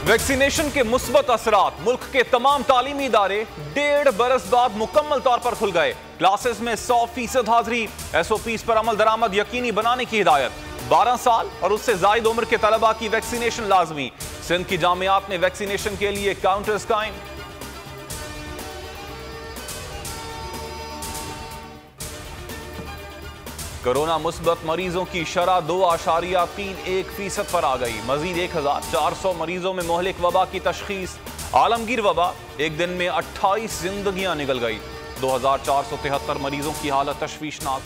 Vaccination के मुस्बत असरात। मुल्क के तमाम तालीमी इदारे 1.5 बरस बाद मुकम्मल तौर पर खुल गए। क्लासेस में 100% हाजिरी। SOPs पर अमल दरामद यकीनी बनाने की हिदायत। 12 साल और उससे जायद उम्र के तलबा की वैक्सीनेशन लाजमी। सिंध की जामियात ने वैक्सीनेशन के लिए काउंटर्स कायम। कोरोना मुस्बत मरीजों की शरह 2.31% पर आ गई। मजीद 1400 मरीजों में मोहलिक वबा की तशखीस। आलमगीर वबा, एक दिन में 28 जिंदगियां निकल गई। 2473 मरीजों की हालत तशवीशनाक।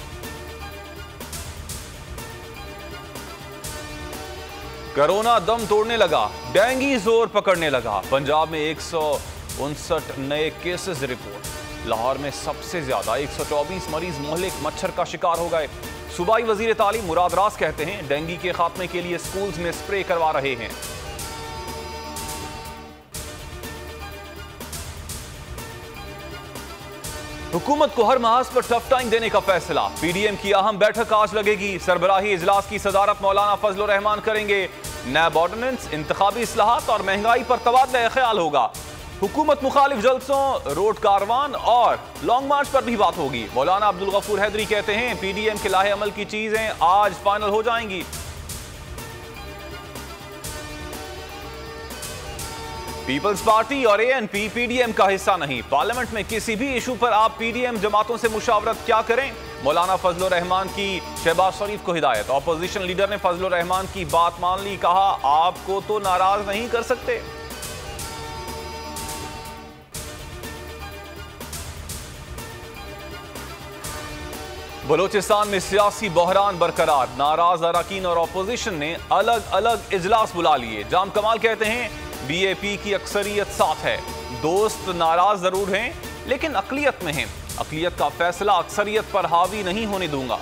कोरोना दम तोड़ने लगा, डेंगू जोर पकड़ने लगा। पंजाब में 159 नए केसेस रिपोर्ट। लाहौर में सबसे ज्यादा 124 मरीज मोहलिक मच्छर का शिकार हो गए। सूबाई वजीर तालीम मुराद रास कहते हैं डेंगू के खात्मे के लिए स्कूल्स में स्प्रे करवा रहे हैं। हुकूमत को हर महाज पर टफ टाइम देने का फैसला। PDM की अहम बैठक आज लगेगी। सरबराही इजलास की सदारत मौलाना फजल रहमान करेंगे। नैब ऑर्डिनेंस, इंतखाबी इस्लाहात और महंगाई पर तबादला ख्याल होगा। हुकूमत मुखालिफ जलसों, रोड कारवान और लॉन्ग मार्च पर भी बात होगी। मौलाना अब्दुल गफूर हैदरी कहते हैं PDM के लाहे अमल की चीजें आज फाइनल हो जाएंगी। पीपल्स पार्टी और ANP PDM का हिस्सा नहीं। पार्लियामेंट में किसी भी इशू पर आप PDM जमातों से मुशावरत क्या करें। मौलाना फजल रहमान की शहबाज शरीफ को हिदायत। ऑपोजिशन लीडर ने फजल रहमान की बात मान ली, कहा आपको तो नाराज नहीं कर सकते। बलोचिस्तान में सियासी बहरान बरकरार। नाराज अरकान और अपोजिशन ने अलग अलग इजलास बुला लिए। जाम कमाल कहते हैं BAP की अक्सरियत साथ है। दोस्त नाराज जरूर हैं लेकिन अकलियत में हैं। अकलियत का फैसला अक्सरियत पर हावी नहीं होने दूंगा।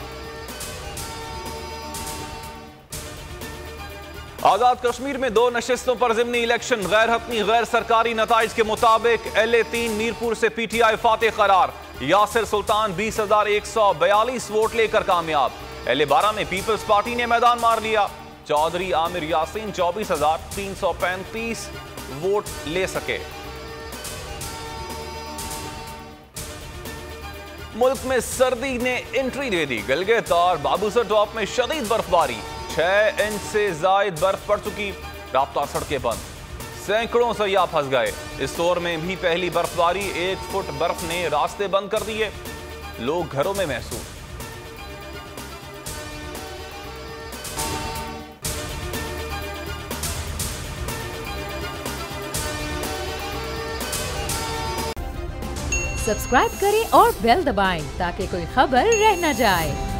आजाद कश्मीर में 2 नशिस्तों पर ज़िमनी इलेक्शन। गैर हतमी गैर सरकारी नताइज के मुताबिक LA3 मीरपुर से PTI फातेह करार। यासिर सुल्तान 20,142 वोट लेकर कामयाब। LA12 में पीपल्स पार्टी ने मैदान मार लिया। चौधरी आमिर यासीन 24,335 वोट ले सके। मुल्क में सर्दी ने एंट्री दे दी। गिलगित और बाबूसर टॉप में शदीद बर्फबारी। 6 इंच से जायद बर्फ पड़ चुकी। राब्ता सड़कें बंद। सैकड़ों सयाह फंस गए। इस दौर में भी पहली बर्फबारी। 1 फुट बर्फ ने रास्ते बंद कर दिए। लोग घरों में महसूस। सब्सक्राइब करें और बेल दबाएं ताकि कोई खबर रह न जाए।